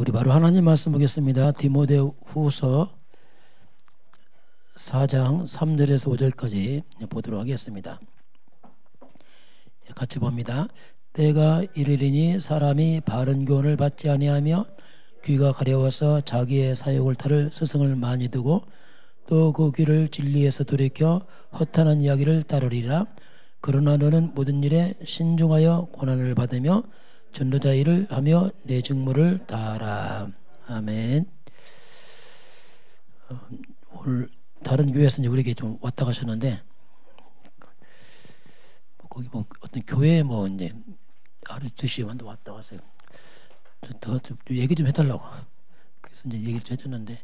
우리 바로 하나님 말씀 보겠습니다. 디모데후서 4장 3절에서 5절까지 보도록 하겠습니다. 같이 봅니다. 때가 이르리니 사람이 바른 교훈을 받지 아니하며 귀가 가려워서 자기의 사욕을 따를 스승을 많이 두고 또 그 귀를 진리에서 돌이켜 허탄한 이야기를 따르리라. 그러나 너는 모든 일에 신중하여 고난을 받으며 전도자 일을 하며 내 직무를 다하라. 아멘. 오늘 다른 교회에서 이제 우리에게 좀 왔다 가셨는데 거기 뭐 어떤 교회에 뭐 이제 하루 2시간도 왔다 갔어요. 더 얘기 좀 해달라고. 그래서 이제 얘기를 좀 해줬는데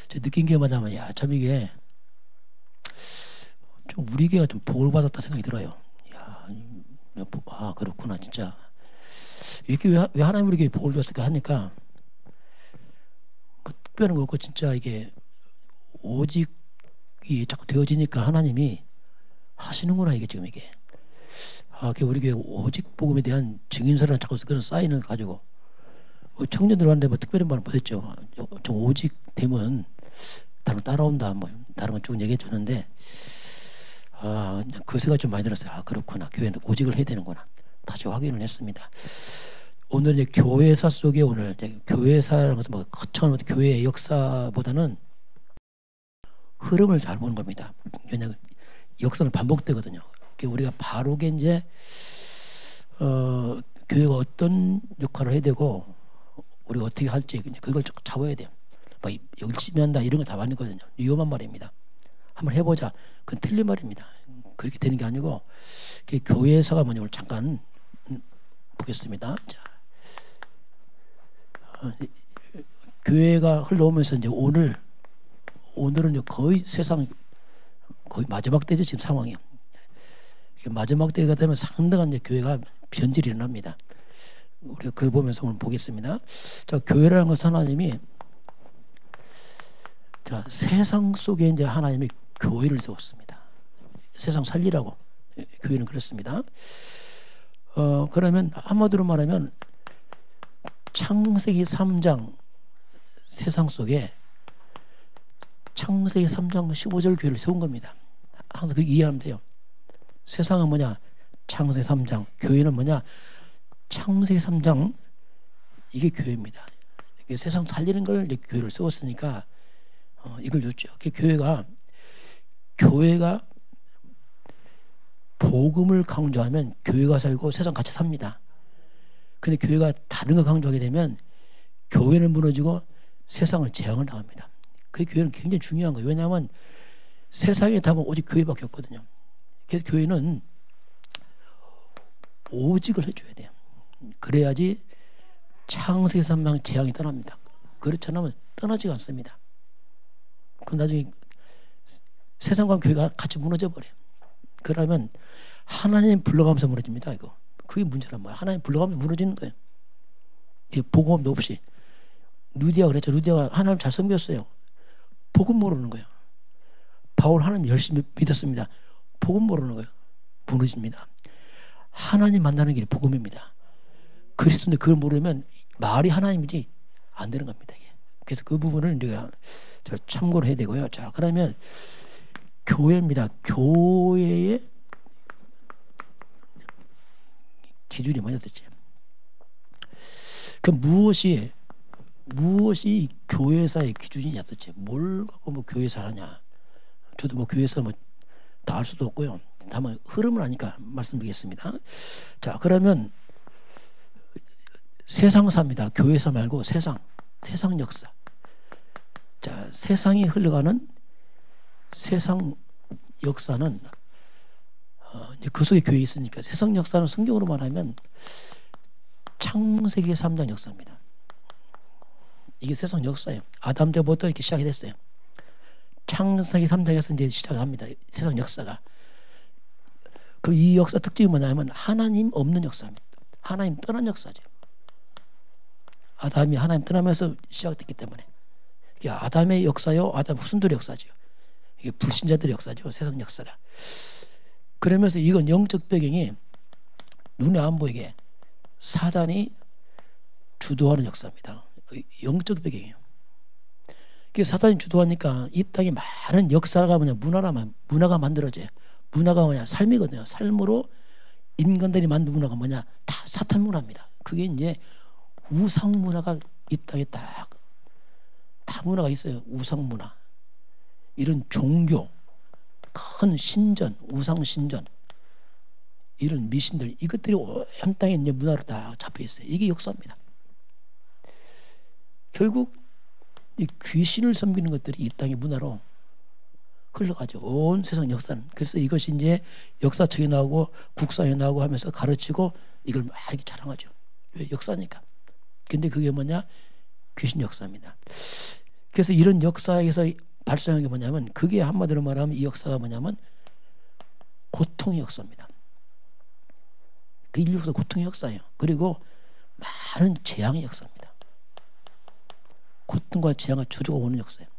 저 느낀 게 뭐냐면 야 참 이게 좀 우리 교회가 좀 복을 받았다 생각이 들어요. 야, 아 그렇구나 진짜. 이렇게 왜 하나님 우리에게 복을 줬을까 하니까 뭐 특별한 거 없고 진짜 이게 오직이 자꾸 되어지니까 하나님이 하시는구나 이게 지금 이게. 아, 우리 교회 오직 복음에 대한 증인서라는 자꾸 그런 사인을 가지고 청년들 왔는데 뭐 특별한 말은 못했죠. 좀 오직 되면 다른 따라온다 뭐 다른 건 쭉 얘기해 줬는데 아, 그 생각 좀 많이 들었어요. 아 그렇구나 교회는 오직을 해야 되는구나. 다시 확인을 했습니다. 오늘 이제 교회사 속에 오늘 이제 교회사라는 것은 뭐 거창한 교회의 역사보다는 흐름을 잘 보는 겁니다. 왜냐하면 역사는 반복되거든요. 우리가 바로게 이제 교회가 어떤 역할을 해야 되고 우리가 어떻게 할지 그걸 잡아야 돼요. 뭐 열심히 한다 이런 거 다 아니거든요. 위험한 말입니다. 한번 해보자. 그건 틀린 말입니다. 그렇게 되는 게 아니고 교회사가 뭐냐 오늘 잠깐 보겠습니다. 자, 교회가 흘러오면서 이제 오늘은 이제 거의 세상 거의 마지막 때죠 지금 상황이요. 마지막 때가 되면 상당한 이제 교회가 변질이 일어납니다. 우리가 그걸 보면서 오늘 보겠습니다. 자, 교회라는 것은 하나님이 자 세상 속에 이제 하나님이 교회를 세웠습니다. 세상 살리라고 교회는 그렇습니다. 그러면 한마디로 말하면 창세기 3장 세상 속에 창세기 3장 15절 교회를 세운 겁니다. 항상 그렇게 이해하면 돼요. 세상은 뭐냐? 창세기 3장. 교회는 뭐냐? 창세기 3장 이게 교회입니다. 세상 살리는 걸 이제 교회를 세웠으니까 이걸 줬죠. 교회가 복음을 강조하면 교회가 살고 세상 같이 삽니다. 근데 교회가 다른 거 강조하게 되면 교회는 무너지고 세상을 재앙을 당합니다. 그 교회는 굉장히 중요한 거예요. 왜냐하면 세상의 답은 오직 교회밖에 없거든요. 그래서 교회는 오직을 해줘야 돼요. 그래야지 창세기 3장 재앙이 떠납니다. 그렇지 않으면 떠나지가 않습니다. 그럼 나중에 세상과 교회가 같이 무너져 버려요. 그러면 하나님 불러가면서 무너집니다. 이거 그게 문제란 말이에요. 하나님 불러가면서 무너지는 거예요. 복음도 없이 루디아가 그랬죠. 루디아가 하나님 잘 섬겼어요. 복음 모르는 거예요. 바울 하나님 열심히 믿었습니다. 복음 모르는 거예요. 무너집니다. 하나님 만나는 길이 복음입니다. 그리스도인데 그걸 모르면 말이 하나님이지 안 되는 겁니다. 이게. 그래서 그 부분을 우리가 참고를 해야 되고요. 자, 그러면 교회입니다. 교회의 기준이 뭐냐 도대체? 그 무엇이 교회사의 기준이냐 도대체? 뭘 갖고 뭐 교회사라냐? 저도 뭐 교회사 뭐 다 알 수도 없고요. 다만 흐름을 아니까 말씀드리겠습니다. 자, 그러면 세상사입니다. 교회사 말고 세상 역사. 자, 세상이 흘러가는 세상 역사는 이제 그 속에 교회 있으니까 세상 역사는 성경으로 말하면 창세기 3장 역사입니다. 이게 세상 역사예요. 아담 때부터 이렇게 시작이 됐어요. 창세기 3장에서 이제 시작을 합니다. 세상 역사가. 그럼 이 역사 특징이 뭐냐면 하나님 없는 역사입니다. 하나님 떠난 역사죠. 아담이 하나님 떠나면서 시작됐기 때문에 이게 아담의 역사요, 아담 후손들의 역사죠. 이게 불신자들의 역사죠. 세상 역사가. 그러면서 이건 영적 배경이 눈에 안 보이게 사단이 주도하는 역사입니다. 영적 배경이에요. 사탄이 주도하니까 이 땅에 많은 역사가 뭐냐, 문화가 만들어져요. 문화가 뭐냐, 삶이거든요. 삶으로 인간들이 만든 문화가 뭐냐, 다 사탄 문화입니다. 그게 이제 우상 문화가 이 땅에 다 문화가 있어요. 우상 문화, 이런 종교, 큰 신전, 우상 신전, 이런 미신들, 이것들이 온 땅에 이제 문화로 다 잡혀 있어요. 이게 역사입니다. 결국 이 귀신을 섬기는 것들이 이 땅의 문화로 흘러가죠. 온 세상 역사는. 그래서 이것이 이제 역사책에 나오고 국사에 나오고 하면서 가르치고 이걸 막 이렇게 자랑하죠. 왜? 역사니까. 근데 그게 뭐냐? 귀신 역사입니다. 그래서 이런 역사에서 발생한 게 뭐냐면, 그게 한마디로 말하면 이 역사가 뭐냐면 고통의 역사입니다. 그 인류에서 고통의 역사예요. 그리고 많은 재앙의 역사입니다. 고통과 재앙을 주주가 오는 역사예요.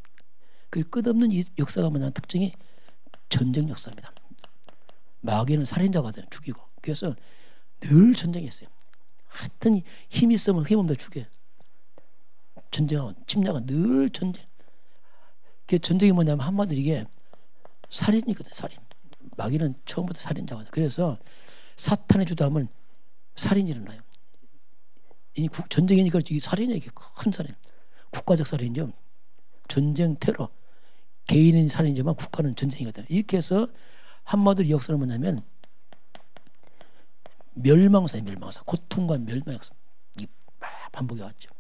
그 끝없는 이 역사가 뭐냐면 특징이 전쟁 역사입니다. 마귀는 살인자가 돼요. 죽이고. 그래서 늘 전쟁했어요. 하여튼 힘 있으면 힘 없는데 죽여요. 전쟁하고 침략은 늘 전쟁. 그 전쟁이 뭐냐면 한마디로 이게 살인이거든. 살인. 마귀는 처음부터 살인자거든. 그래서 사탄의 주도하면 살인이 일어나요. 이 전쟁이니까 이 살인이 이게 큰 살인. 국가적 살인이죠. 전쟁, 테러. 개인은 살인이지만 국가는 전쟁이거든요. 이렇게 해서 한마디로 역사는 뭐냐면 멸망사예요. 멸망사. 고통과 멸망 역사. 이 반복해 왔죠.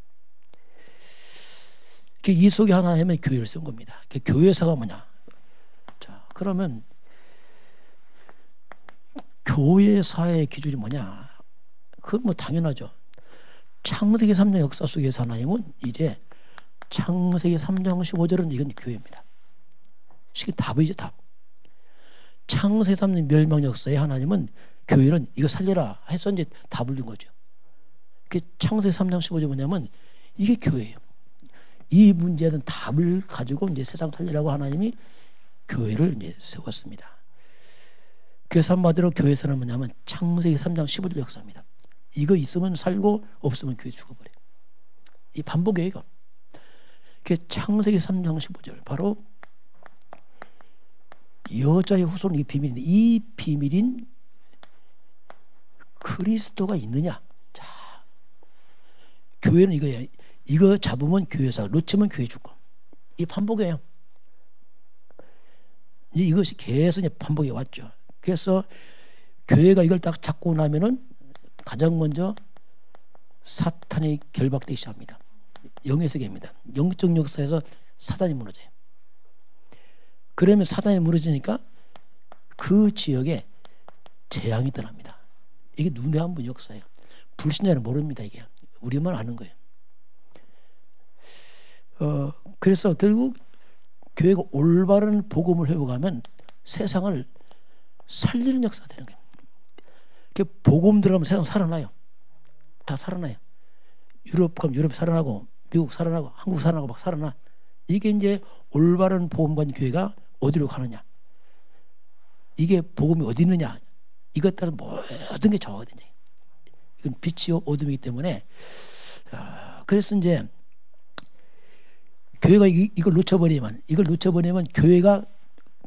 이 속에 하나님은 교회를 쓴 겁니다. 교회사가 뭐냐? 자, 그러면 교회사의 기준이 뭐냐? 그건 뭐 당연하죠. 창세기 3장 역사 속에서 하나님은 이제 창세기 3장 15절은 이건 교회입니다. 이게 답이죠, 답. 창세기 3장 멸망 역사에 하나님은 교회는 이거 살려라 해서 이제 답을 준 거죠. 창세기 3장 15절 뭐냐면 이게 교회예요. 이 문제에 대한 답을 가지고 이제 세상 살리라고 하나님이 교회를 이제 세웠습니다. 그래서 한마디로 교회사는 뭐냐면 창세기 3장 15절 역사입니다. 이거 있으면 살고 없으면 교회 죽어버려요. 이 반복이에요, 이거. 창세기 3장 15절 바로 여자의 후손은 이 비밀인데, 이 비밀인 그리스도가 있느냐. 자, 교회는 이거예요. 이거 잡으면 교회사, 놓치면 교회 죽고. 이 반복이에요. 이것이 계속 반복해 왔죠. 그래서 교회가 이걸 딱 잡고 나면은 가장 먼저 사탄이 결박되기 시작합니다. 영의 세계입니다. 영적 역사에서 사단이 무너져요. 그러면 사단이 무너지니까 그 지역에 재앙이 떠납니다. 이게 눈에 안 보는 역사예요. 불신자는 모릅니다. 이게 우리만 아는 거예요. 그래서 결국 교회가 올바른 복음을 회복하면 세상을 살리는 역사가 되는 거예요. 복음 들어가면 세상 살아나요. 다 살아나요. 유럽 가면 유럽 살아나고, 미국 살아나고, 한국 살아나고 막 살아나. 이게 이제 올바른 복음관 교회가 어디로 가느냐. 이게 복음이 어디 있느냐. 이것 따라 모든 게 좌우되냐. 이건 빛이요 어둠이기 때문에. 그래서 이제 교회가 이걸 놓쳐버리면 교회가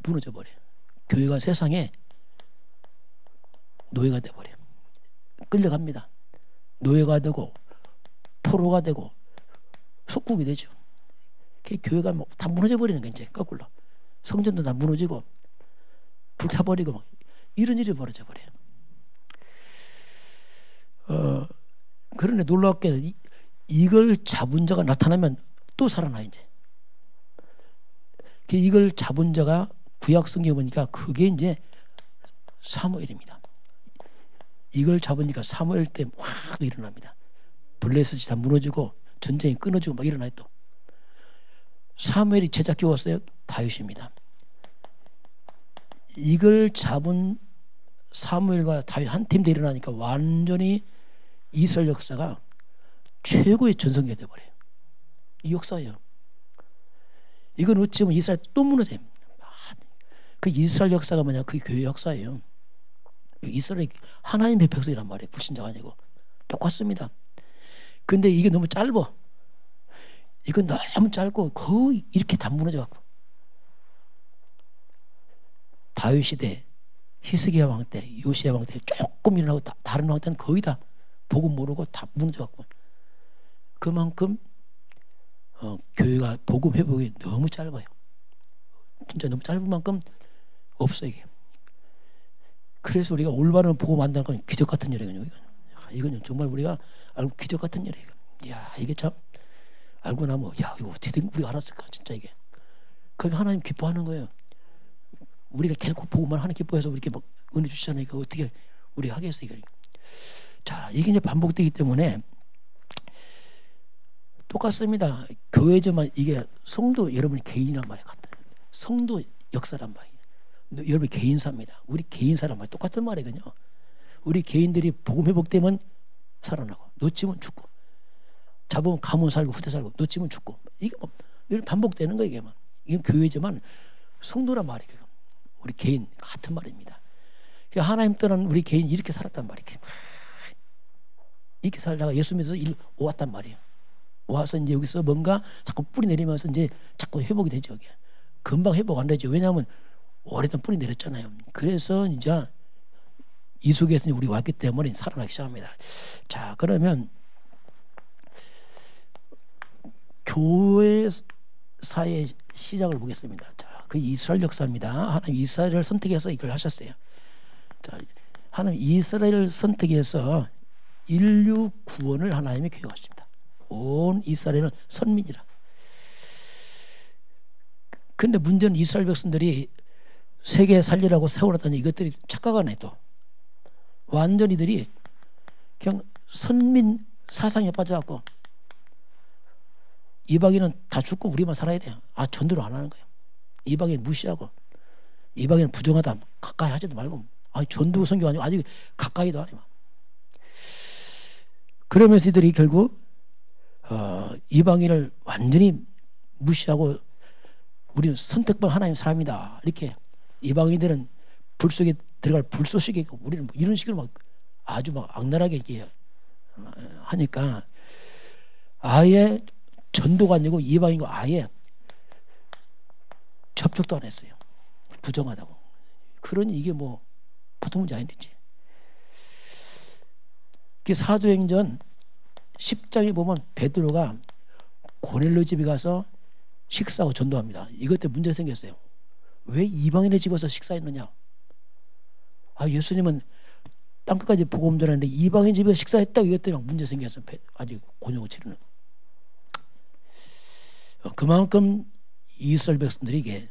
무너져 버려요. 교회가 세상에 노예가 돼버려요. 끌려갑니다. 노예가 되고 포로가 되고 속국이 되죠. 교회가 다 무너져 버리는 게 이제 거꾸로. 성전도 다 무너지고 불타버리고 막 이런 일이 벌어져 버려요. 그런데 놀랍게 이걸 잡은 자가 나타나면 또 살아나 이제. 이걸 잡은 자가 구약 성경에 보니까 그게 이제 사무엘입니다. 이걸 잡으니까 사무엘 때 확 일어납니다. 블레셋이 다 무너지고 전쟁이 끊어지고 막 일어나요 또. 사무엘이 제자 키웠어요? 다윗입니다. 이걸 잡은 사무엘과 다윗 한 팀 돼 일어나니까 완전히 이스라엘 역사가 최고의 전성기가 돼버려요. 이 역사예요. 이거 놓치면 이스라엘 또 무너져요. 그 이스라엘 역사가 뭐냐? 그게 교회 역사예요. 이스라엘 하나님의 백성이란 말이에요. 불신자가 아니고. 똑같습니다. 근데 이게 너무 짧아. 이건 너무 짧고 거의 이렇게 다 무너져갖고 다윗 시대, 히스기야 왕 때, 요시야 왕 때 조금 일어나고 다른 왕 때는 거의 다 복음 모르고 다 무너져갖고 그만큼 교회가 복음 회복이 너무 짧아요. 진짜 너무 짧은 만큼 없어 이게. 그래서 우리가 올바른 복음 만드는 건 기적 같은 일이거든요. 이건 정말 우리가 알고 기적 같은 일이에요. 야 이게 참 알고 나면 야 이거 어떻게 된 우리가 알았을까 진짜 이게. 그게 하나님 기뻐하는 거예요. 우리가 계속 복음만 하나님 기뻐해서 이렇게 막 은혜 주시잖아요. 이거 어떻게 우리가 하겠어요. 이거. 자 이게 이제 반복되기 때문에 똑같습니다. 교회지만 이게 성도 여러분이 개인이란 말이 같아요. 성도 역사란 말이에요. 여러분 개인사입니다. 우리 개인사란 말이 똑같은 말이거든요. 우리 개인들이 복음 회복되면 살아나고 놓치면 죽고 잡으면 가면 살고 후퇴 살고 놓치면 죽고 이게 뭐 늘 반복되는 거예요. 이게 막. 이건 교회지만 성도란 말이에요. 우리 개인 같은 말입니다. 하나님 떠난 우리 개인 이렇게 살았단 말이에요. 이렇게 살다가 예수 믿어서 왔단 말이에요. 와서 이제 여기서 뭔가 자꾸 뿌리 내리면서 이제 자꾸 회복이 되죠. 이게. 금방 회복 안 되죠. 왜냐하면 오래된 뿌리 내렸잖아요. 그래서 이제 이 속에서 우리 왔기 때문에 살아나기 시작합니다. 자, 그러면 교회사의 시작을 보겠습니다. 자, 그 이스라엘 역사입니다. 하나님 이스라엘을 선택해서 이걸 하셨어요. 자, 하나님 이스라엘을 선택해서 인류 구원을 하나님이 계획하십니다. 온 이스라엘은 선민이라. 근데 문제는 이스라엘 백성들이 세계 살리라고 세워놨더니 이것들이 착각하네 또. 완전히 이들이 그냥 선민 사상에 빠져갖고 이방인은 다 죽고 우리만 살아야 돼요. 아 전도를 안 하는 거예요. 이방인 무시하고 이방인은 부정하다 가까이 하지도 말고 아 전도 선교 아니고 아직 가까이도 안 해요. 그러면서 이들이 결국 이방인을 완전히 무시하고 우리는 선택받은 하나님 사람이다. 이렇게 이방인들은 불 속에 들어갈 불쏘시개 우리는 뭐 이런 식으로 막 아주 막 악랄하게 이렇게 하니까 아예 전도가 아니고 이방인과 아예 접촉도 안 했어요. 부정하다고. 그러니 이게 뭐 보통 문제 아니지. 사도행전 10장에 보면 베드로가 고넬료 집에 가서 식사하고 전도합니다. 이것 때문에 문제가 생겼어요. 왜 이방인의 집에서 식사했느냐? 아 예수님은 땅끝까지 복음 전하는데 이방인 집에서 식사했다고 이것 때문에 문제 생겼어요. 아주 곤욕을 치르는. 그만큼 이스라엘 백성들에게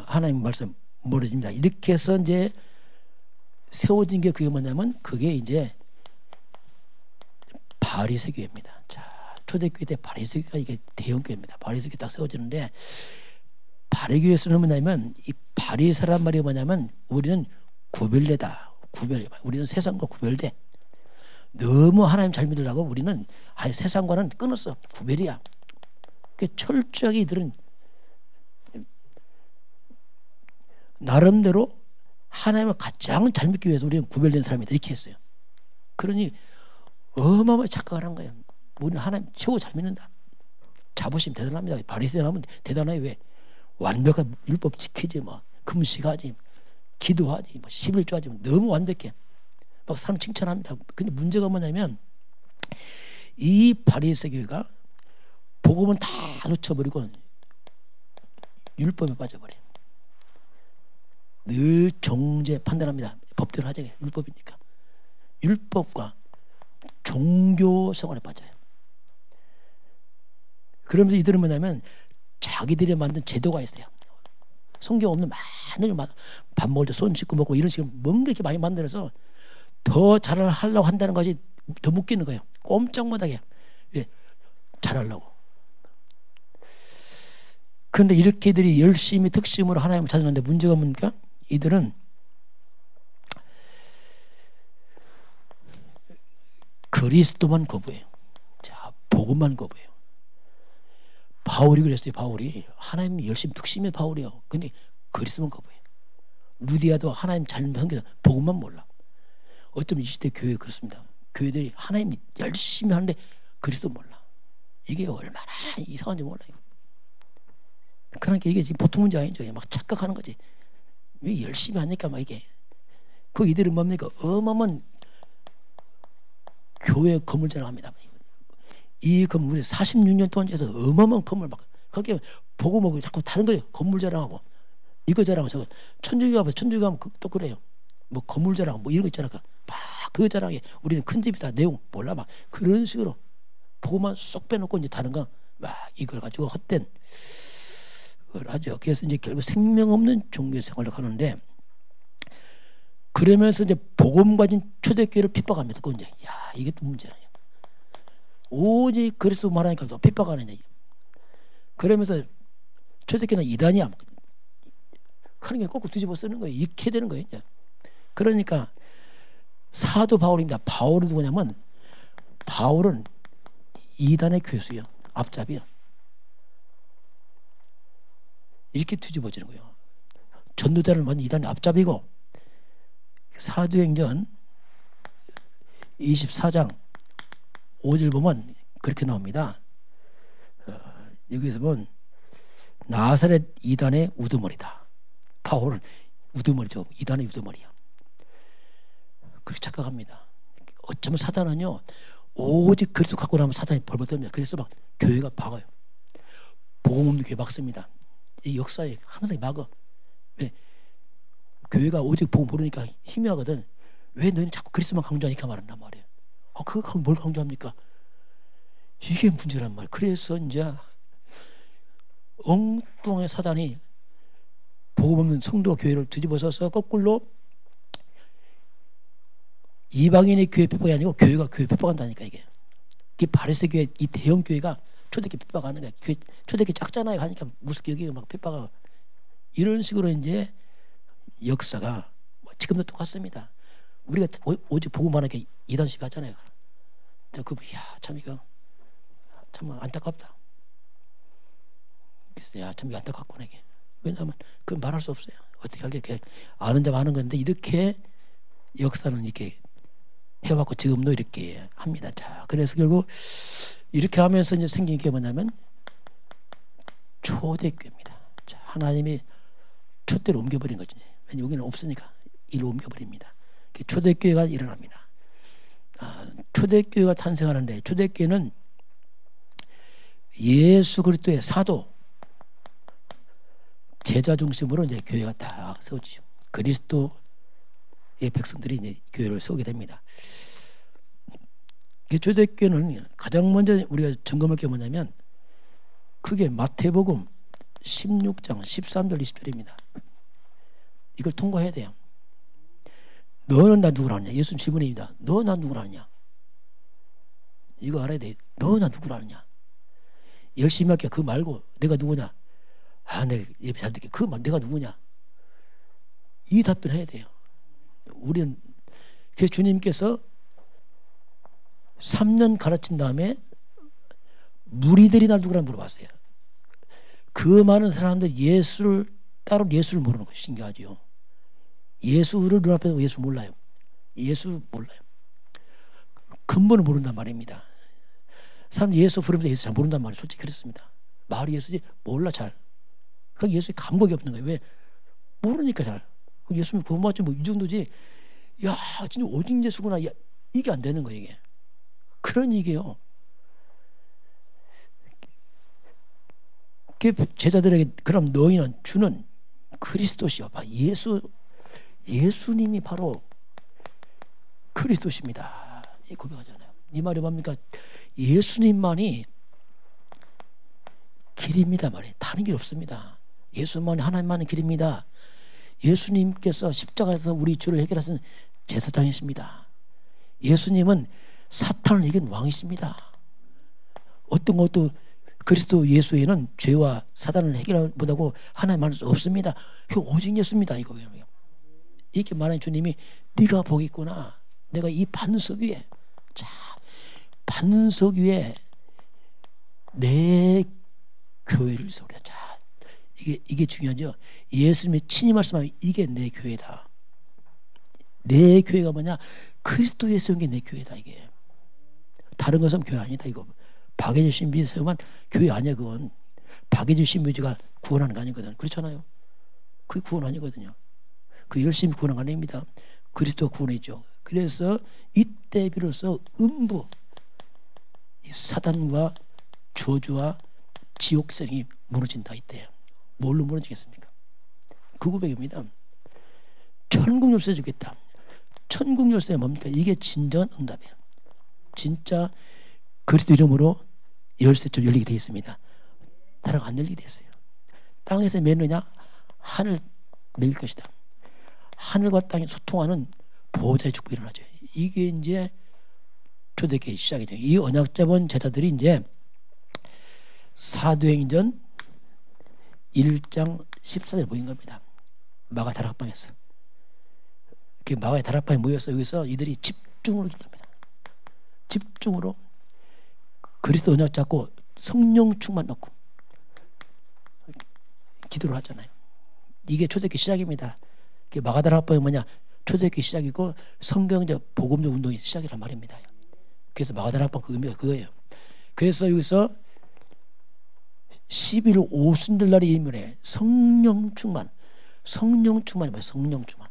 하나님 말씀 멀어집니다. 이렇게 해서 이제 세워진 게 그게 뭐냐면 그게 이제 바리새교회입니다. 자, 초대교회 때 바리새교회가 이게 대형교회입니다. 바리새교회 딱 세워지는데 바리교회에서는 뭐냐면 이 바리새란 말이 뭐냐면 우리는 구별되다. 우리는 세상과 구별돼. 너무 하나님 잘 믿으려고 우리는 아예 세상과는 끊었어. 구별이야. 철저하게 이들은 나름대로 하나님을 가장 잘 믿기 위해서 우리는 구별된 사람이다. 이렇게 했어요. 그러니 어마어마하게 착각을 한 거예요. 우리는 하나님 최고 잘 믿는다. 자부심 대단합니다. 바리새인 하면 대단해요. 왜? 완벽한 율법 지키지 뭐 금식하지 기도하지 뭐 11조하지 뭐 너무 완벽해. 막 사람 칭찬합니다. 근데 문제가 뭐냐면 이 바리새교회가 복음은 다 놓쳐버리고 율법에 빠져버려요. 늘 정죄 판단합니다. 법대로 하자. 율법이니까. 율법과 종교 생활에 빠져요. 그러면서 이들은 뭐냐면 자기들이 만든 제도가 있어요. 성경 없는 많은 밥 먹을 때 손 씻고 먹고 이런 식으로 뭔가 이렇게 많이 만들어서 더 잘하려고 한다는 것이 더 묶이는 거예요. 꼼짝 못하게. 왜? 잘하려고. 그런데 이렇게 이들이 열심히 특심으로 하나님을 찾았는데 문제가 뭡니까? 이들은 그리스도만 거부해요. 자, 복음만 거부해요. 바울이 그랬어요. 바울이 하나님 열심히 특심해 바울이요. 근데 그리스도만 거부해요. 루디아도 하나님 잘 섬겨서 복음만 몰라. 어쩌면 이 시대 교회 그렇습니다. 교회들이 하나님 열심히 하는데 그리스도 몰라. 이게 얼마나 이상한지 몰라요. 그러니까 이게 지금 보통 문제 아니죠. 막 착각하는 거지. 왜 열심히 하니까 막 이게. 그 이들은 뭡니까? 어마어마한 교회 건물 자랑합니다. 이 건물 46년 동안 해서 어마어마한 건물 막 거기에 보고 먹고 자꾸 다른 거예요. 건물 자랑하고 이거 자랑하고 저거. 천주교 가면 또 그래요. 뭐 건물 자랑 뭐 이런 거 있잖아. 막 그 자랑에 우리는 큰 집이다 내용 몰라 막 그런 식으로 보고만 쏙 빼놓고 이제 다른 거 막 이걸 가지고 헛된 걸 하죠. 그래서 이제 결국 생명 없는 종교 생활을 하는데 그러면서 이제 복음 가진 초대교회를 핍박합니다. 그 이제 야 이게 또 문제라. 오직 그리스도 말하니까 또 핍박하는 얘기. 그러면서 초대교회는 이단이야. 하는 게 거꾸로 뒤집어 쓰는 거예요. 익게 되는 거예요. 이제. 그러니까 사도 바울입니다. 바울은 누구냐면 바울은 이단의 교수예요. 앞잡이야. 이렇게 뒤집어지는 거예요. 전도자를 만든 이단의 앞잡이고 사도행전 24장 5절 보면 그렇게 나옵니다. 여기서 보면 나사렛 이단의 우두머리다. 바울은 우두머리죠. 이단의 우두머리야. 그렇게 착각합니다. 어쩌면 사단은요 오직 그리스도 갖고 나면 사단이 벌벌 떱니다. 그래서 막 교회가 막아요. 복음 없는 교회 막습니다. 이 역사에 항상 막어. 왜? 교회가 오직 복음 모르니까 희미하거든. 왜 너희는 자꾸 그리스도만 강조하니까 말한단 말이에요. 그거 뭘 강조합니까? 이게 문제란 말이에요. 그래서 이제 엉뚱한 사단이 복음 없는 성도 교회를 뒤집어서서 거꾸로 이방인의 교회 핍박이 아니고 교회가 교회 핍박한다니까 이게. 이 바리새 교회 이 대형 교회가 초대교회 핍박하는 거야. 초대교회 작잖아요. 하니까 무슨 여기 막 핍박하고 이런 식으로 이제 역사가 지금도 똑같습니다. 우리가 오직 복음만 하게 이단식 하잖아요. 참 이거 참 안타깝다. 그래서 참 이거 안타깝구나 이게. 왜냐하면 그건 말할 수 없어요. 어떻게 하게 아는 자 많은 건데 이렇게 역사는 이렇게 해왔고 지금도 이렇게 합니다. 자, 그래서 결국 이렇게 하면서 이제 생긴 게 뭐냐면 초대교회입니다. 자, 하나님이 촛대로 옮겨버린 거죠. 왜냐면 여기는 없으니까 이로 옮겨버립니다. 초대교회가 일어납니다. 초대교회가 탄생하는데 초대교회는 예수 그리스도의 사도 제자 중심으로 이제 교회가 딱 세워지죠. 그리스도의 백성들이 이제 교회를 세우게 됩니다. 초대교회는 가장 먼저 우리가 점검할 게 뭐냐면 그게 마태복음 16장 13절 20절입니다. 이걸 통과해야 돼요. 너는 나 누구라 하느냐? 예수님 질문입니다. 너 나 누구라 하느냐? 이거 알아야 돼. 너 나 누구라 하느냐? 열심히 할게. 그거 말고 내가 누구냐? 내가 예배 잘 듣게. 그 말 내가 누구냐? 이 답변해야 돼요. 우리는 그 주님께서 3년 가르친 다음에 무리들이 날 누구라 물어봤어요. 그 많은 사람들 예수를 따로 예수를 모르는 거 신기하죠. 예수를 눈앞에서 예수 몰라요. 예수 몰라요. 근본을 모른단 말입니다. 사람 예수 부르면서 예수 잘 모른단 말이에요. 솔직히 그랬습니다. 말이 예수지 몰라 잘. 그러니까 예수에 감각이 없는 거예요. 왜? 모르니까 잘. 예수님 그거 맞지 뭐 이 정도지. 야 진짜 오직 예수구나. 야, 이게 안 되는 거예요 이게. 그런 얘기예요. 제자들에게 그럼 너희는 주는 그리스도시요. 예수님이 바로 그리스도십니다. 이 고백하잖아요. 이 말이 뭡니까? 예수님만이 길입니다 말이에요. 다른 길 없습니다. 예수만이 하나님만의 길입니다. 예수님께서 십자가에서 우리 죄를 해결하신 제사장이십니다. 예수님은 사탄을 이긴 왕이십니다. 어떤 것도 그리스도 예수에는 죄와 사단을 해결하지 못하고 하나님 만날 수 없습니다. 오직 예수입니다. 이렇게 말하는 주님이 네가 복이 있구나. 내가 이 반석 위에 반석 위에 내 교회를 세우려. 자, 이게 중요하죠. 예수님이 친히 말씀하면 이게 내 교회다. 내 교회가 뭐냐? 그리스도 예수 온 게 내 교회다. 이게 다른 것은 교회 아니다. 이거 박예주 신부지 세우면 교회 아니야. 그건 박예주 신부지가 구원하는 거 아니거든. 그렇잖아요. 그게 구원 아니거든요. 그 열심히 구원한 거 아닙니다. 그리스도가 구원했죠. 그래서 이때 비로소 음부 이 사단과 저주와 지옥성이 무너진다. 이때요. 뭘로 무너지겠습니까? 그 고백입니다. 천국 열쇠 주겠다. 천국 열쇠가 뭡니까? 이게 진정한 응답이에요. 진짜 그리스도 이름으로 열쇠 좀 열리게 되어 있습니다. 다른 안 열리게 되어 있어요. 땅에서 매느냐? 하늘 매일 것이다. 하늘과 땅이 소통하는 보호자의 축복이 일어나죠. 이게 이제 초대교회 시작이죠. 이 언약 잡은 제자들이 이제 사도행전 1장 14절에 모인 겁니다. 마가 다락방에서. 그 마가의 다락방에 모여서 여기서 이들이 집중으로 기도합니다. 집중으로 그리스도 언약 잡고 성령 충만 넣고 기도를 하잖아요. 이게 초대교회 시작입니다. 마가 다락방이 뭐냐? 초대교회 시작이고 성경적 복음적 운동의 시작이란 말입니다. 그래서 마가 다락방 그 의미가 그거예요. 그래서 여기서 10일 오순절 날이 이면에 성령 충만, 성령 충만이 뭐예요? 성령 충만,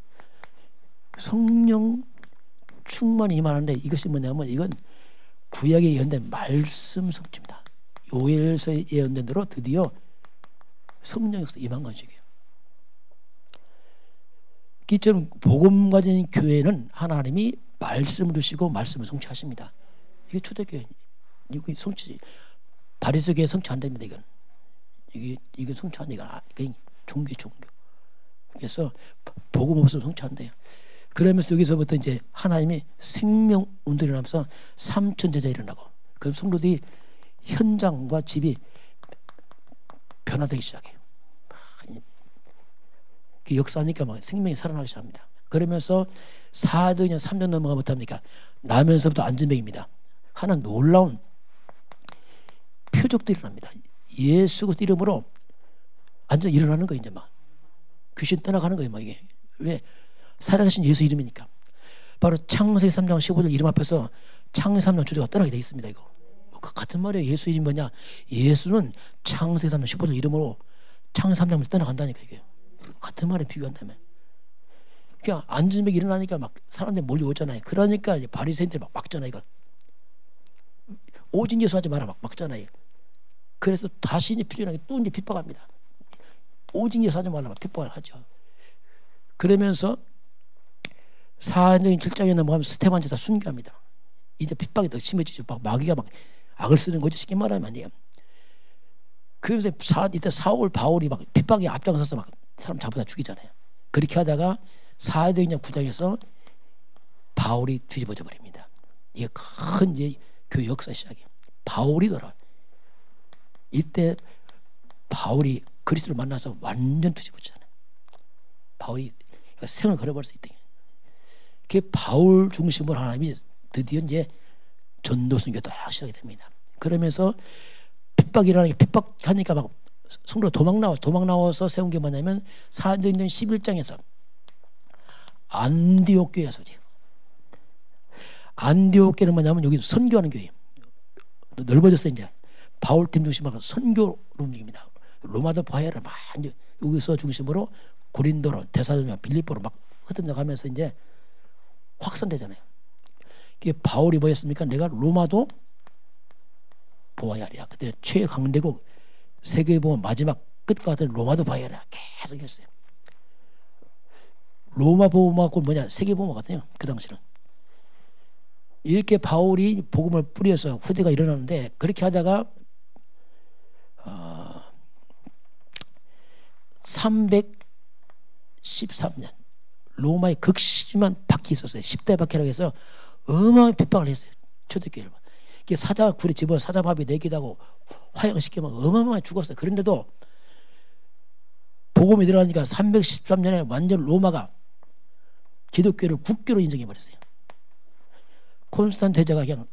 성령 충만이 임하는데 이것이 뭐냐면 이건 구약에 예언된 말씀 성취입니다. 요엘서 예언된 대로 드디어 성령에서 임한 것이에요. 이처럼 복음 가진 교회는 하나님이 말씀을 주시고 말씀을 성취하십니다. 이게 초대교회, 이거 성취, 바리새교회 성취 안 됩니다. 이건 이게 성취 안 돼. 이건 종교. 그래서 복음 없으면 성취 안 돼요. 그러면서 여기서부터 이제 하나님이 생명 운동이 일어나면서 3천 제자 일어나고, 그럼 성도들이 현장과 집이 변화되기 시작해요. 역사하니까 막 생명이 살아나기 시작합니다. 그러면서 4년, 3년 넘어가 못합니까? 나면서부터 안진뱅입니다. 하나 놀라운 표적들이 일어납니다. 예수 그리스도 이름으로 완전 일어나는 거예요. 이제 막 귀신 떠나가는 거예요. 막 이게 왜? 살아계신 예수 이름이니까. 바로 창세기 3장 15절 이름 앞에서 창세기 3장 주제가 떠나게 돼 있습니다. 이거 같은 말이에요. 예수 이름이 뭐냐? 예수는 창세기 3장 15절 이름으로 창세기 3장을 떠나간다니까. 이게 같은 말에 비교한다면. 그냥 안진뱅이 일어나니까 막 사람들이 몰려오잖아요. 그러니까 이제 바리새인들이 막 막잖아요. 이걸 오직 예수 하지 마라 막 막잖아요. 그래서 다시 이제 필요하게 또 이제 핍박합니다. 오직 예수 하지 말라 막 핍박을 하죠. 그러면서 사도행전 7장에 넘어가면 스테반 제사 순교합니다. 이제 핍박이 더 심해지죠. 막 마귀가 막 악을 쓰는 거죠. 쉽게 말하면 아니에요. 그래서 이때 사울 바울이 막 핍박에 앞장서서 막 사람 잡아다 죽이잖아요. 그렇게 하다가 사도행전 9장에서 바울이 뒤집어져 버립니다. 이게 큰 이제 교회 역사 시작이에요. 바울이 돌아. 이때 바울이 그리스도를 만나서 완전 뒤집어지잖아요. 바울이 생을 걸어버릴 수 있다. 그 바울 중심으로 하나님이 드디어 이제 전도 선교가 딱 시작이 됩니다. 그러면서 핍박이 일어나니까 핍박하니까 막 성도 도망 나와서 세운 게 뭐냐면 사도행전 11장에서 안디옥 교회에서죠. 안디옥 교회는 뭐냐면 여기 선교하는 교회예요. 넓어졌어요. 이제 바울팀 중심으로 선교로 움직입니다. 로마도 바야를 막 여기서 중심으로 고린도로 데살로니가 빌립보로 막 흩어져가면서 이제 확산되잖아요. 그게 바울이 뭐였습니까? 내가 로마도 보아야 하리라. 그때 최강대국 세계에 보면 마지막 끝과 같은 로마도 봐야 하리라 계속 했어요. 로마 보호막고 뭐냐? 세계 보호막거든요. 그 당시는. 이렇게 바울이 복음을 뿌려서 후대가 일어나는데 그렇게 하다가 313년 로마의 극심한 박해 있었어요. 10대 박해라고 해서 어마어마한 핍박을 했어요. 초대교회를. 사자 굴에 집어 사자밥이 내기도 하고 화형시키면 어마어마하게 죽었어요. 그런데도 복음이 들어가니까 313년에 완전 로마가 기독교를 국교로 인정해버렸어요. 콘스탄 대제가 그냥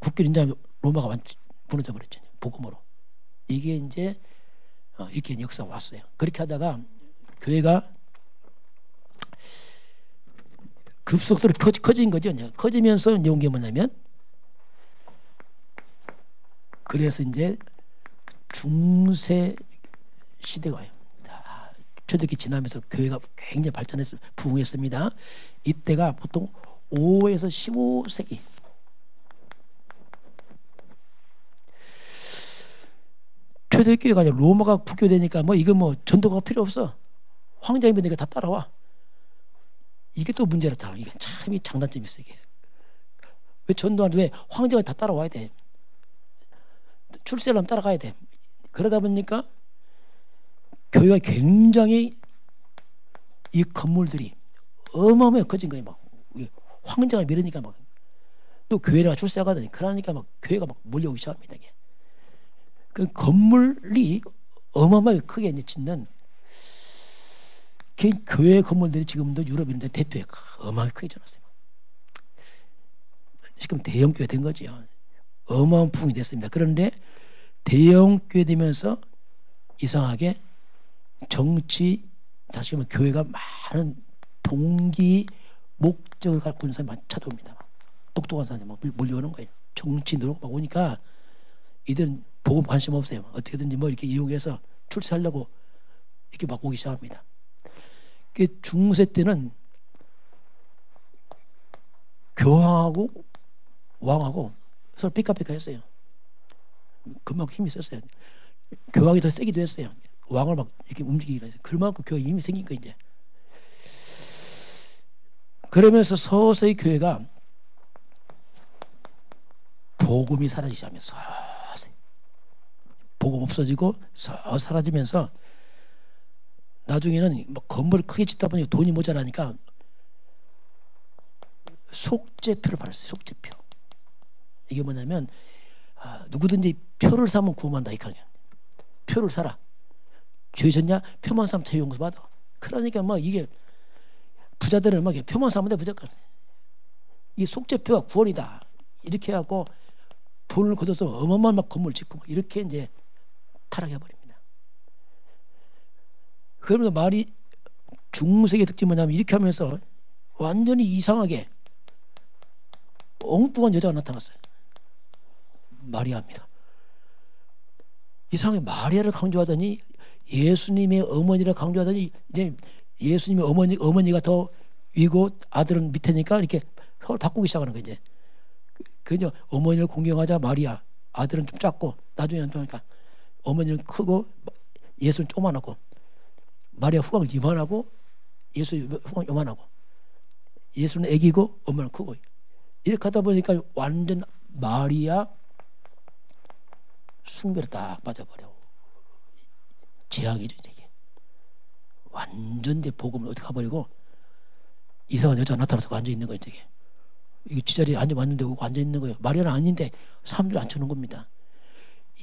국교를 인정하면 로마가 완전 무너져버렸죠. 복음으로. 이게 이제 이렇게 역사가 왔어요. 그렇게 하다가 교회가 급속도로 커진 거죠. 커지면서 이제 온 게 뭐냐면 그래서 이제 중세 시대가 와요. 초대기 지나면서 교회가 굉장히 부흥했습니다. 이때가 보통 5에서 15세기. 초대교회가 아니라 로마가 국교되니까 뭐 이거 뭐 전도가 필요 없어. 황장이면 내가 다 따라와. 이게 또 문제라다. 이게 참 장단점이 있어 이게. 왜 전도하는데 왜 황제가 다 따라와야 돼? 출세하려면 따라가야 돼. 그러다 보니까 교회가 굉장히 이 건물들이 어마어마하게 커진 거예요. 막 황제가 밀으니까 막 또 교회가 출세하거든요. 그러니까 막 교회가 막 몰려오기 시작합니다. 이게. 그 건물이 어마어마하게 크게 이제 짓는 그 교회 건물들이 지금도 유럽 이런 데 대표에 어마어마하게 크게 지었어요. 지금 대형교회 된 거죠. 어마어마한 부흥이 됐습니다. 그런데 대형교회 되면서 이상하게 정치, 다시 말하면 교회가 많은 동기 목적을 갖고 있는 사람이 많이 찾아옵니다. 똑똑한 사람이 막 몰려오는 거예요. 정치 노력 막 오니까 이들은 복음 관심 없어요. 어떻게든지 뭐 이렇게 이용해서 출세하려고 이렇게 막 오기 시작합니다. 그 중세 때는 교황하고 왕하고 서로 삐까삐까했어요. 그만큼 힘이 있었어요. 교황이 더 세기도 했어요. 왕을 막 이렇게 움직이기로 했어요. 그만큼 교회 힘이 생긴 거 이제. 그러면서 서서히 교회가 복음이 사라지기 시작하면서 서서히 복음 없어지고 서서히 사라지면서 나중에는 뭐 건물을 크게 짓다 보니까 돈이 모자라니까 속죄표를 받았어요. 속죄표. 이게 뭐냐면 누구든지 표를 사면 구원한다 이거예요. 표를 사라. 죄 졌냐? 표만 사면 죄 용서 받아. 그러니까 뭐 이게 부자들은 막 표만 사면 돼 무조건. 이 속죄표가 구원이다. 이렇게 해갖고 돈을 걷어서 어마어마한 막 건물 짓고 막 이렇게 이제 타락해 버립니다. 그러면서 말이 중세기의 특징이 뭐냐면 이렇게 하면서 완전히 이상하게 엉뚱한 여자가 나타났어요. 마리아입니다. 이상하게 마리아를 강조하더니 예수님의 어머니를 강조하더니 이제 예수님의 어머니가 더 위고 아들은 밑에니까 이렇게 서로 바꾸기 시작하는 거예요. 이제 그죠? 어머니를 공경하자 마리아, 아들은 좀 작고 나중에는 또 그러니까 어머니는 크고 예수는 조만하고 마리아 후광은 이만하고 예수 후광 요만하고 예수는 애기고 엄마는 크고 이렇게 하다 보니까 완전 마리아 숭배로 딱 빠져버려. 재앙이죠 이게. 완전 내 복음을 어떻게 가버리고 이상한 여자가 나타나서 앉아 있는 거예요 이게. 이 지자리에 앉아 왔는데 앉아 있는 거예요. 마리아는 아닌데 사람들이 앉혀놓은 겁니다.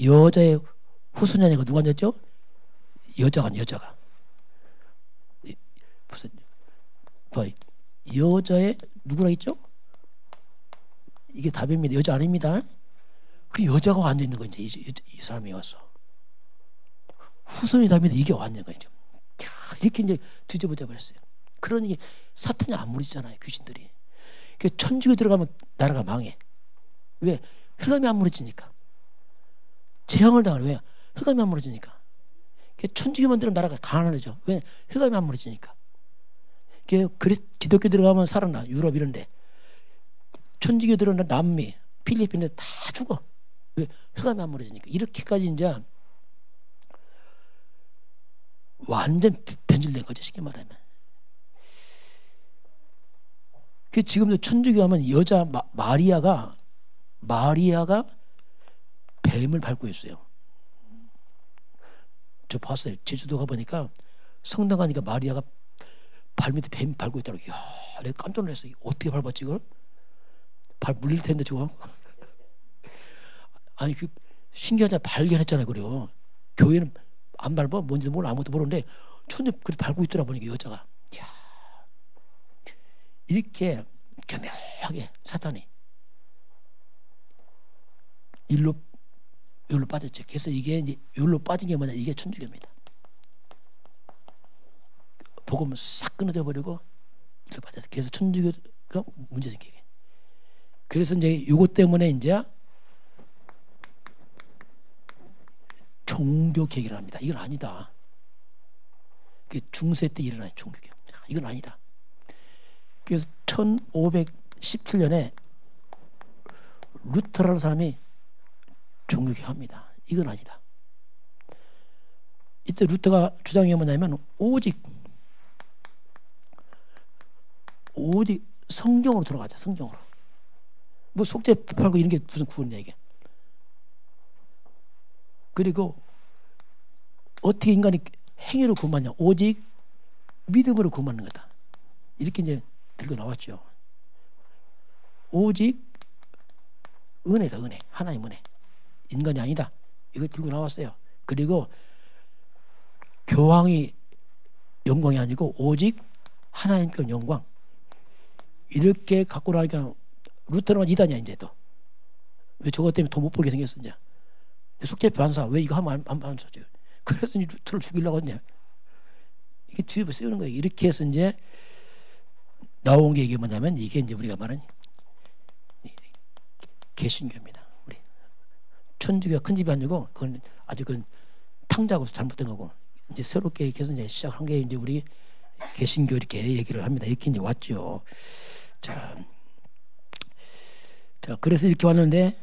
여자의 후손자니까 누가 앉았죠? 여자가 무슨 여자의 누구라 했죠? 이게 답입니다. 여자 아닙니다. 그 여자가 앉아 있는 거죠. 이 사람이 와서 후손이 답인데 이게 왔는 거죠. 이렇게 이제 뒤집어져 버렸어요. 그러니 사탄이 안 무너지잖아요. 귀신들이. 천주교 들어가면 나라가 망해. 왜? 흑암이 안 무너지니까. 재앙을 당하는 왜? 흑암이 안 무너지니까. 천주교만 들어가면 나라가 가난해져. 왜? 흑암이 안 무너지니까. 기독교 들어가면 살아나. 유럽 이런 데. 천주교 들어가면 남미, 필리핀에 다 죽어. 왜? 흑암이 안 무너지니까. 이렇게까지 이제 완전 변질된 거죠. 쉽게 말하면. 지금도 천주교 하면 여자 마리아가 뱀을 밟고 있어요. 저 봤어요. 제주도 가보니까 성당 가니까 마리아가 발밑에 뱀 밟고 있더라고요. 이야, 내가 깜짝 놀랐어요. 어떻게 밟았지 이걸? 발 물릴 텐데 저거. 아니 신기하잖아. 발견했잖아요. 그래요. 교회는 안 밟아? 뭔지 몰라. 아무것도 모르는데 천주 그렇게 밟고 있더라 보니까 여자가. 이야. 이렇게 교묘하게 사탄이 일로 빠졌죠. 그래서 이게 이제 일로 빠진 게 뭐냐? 이게 천주교입니다. 복음을 싹 끊어져 버리고 일로 빠졌어요. 그래서 천주교가 문제 생기게. 그래서 이제 요것 때문에 이제 종교 개혁을 합니다. 이건 아니다. 그게 중세 때 일어난 종교 개혁. 이건 아니다. 그래서 1517년에 루터라는 사람이 종교 개혁합니다. 이건 아니다. 이때 루터가 주장한 게 뭐냐면 오직 성경으로 돌아가자. 성경으로. 뭐 속죄 팔고 이런 게 무슨 구원이냐 이게. 그리고 어떻게 인간이 행위로 구원받냐. 오직 믿음으로 구원받는 거다. 이렇게 이제 들고 나왔죠. 오직 은혜다. 은혜. 하나님 은혜. 인간이 아니다. 이거 들고 나왔어요. 그리고 교황이 영광이 아니고 오직 하나님께 영광. 이렇게 갖고 나니까 루터는 이단이야 이제 또. 왜 저것 때문에 돈 못 벌게 생겼어 이제. 속죄 반사 왜 이거 하면 안 반사죠. 그래서 이제 루터를 죽이려고 했냐. 이게 뒤에 쓰는 거예요. 이렇게 해서 이제 나온 게 이게 뭐냐면 이게 이제 우리가 말하는 개신교입니다. 우리 천주교가 큰 집이 아니고 그건 아주 그 탕자고 잘못된 거고 이제 새롭게 이렇게 해서 이제 시작한 게 이제 우리 개신교 이렇게 얘기를 합니다. 이렇게 이제 왔죠. 자, 그래서 이렇게 왔는데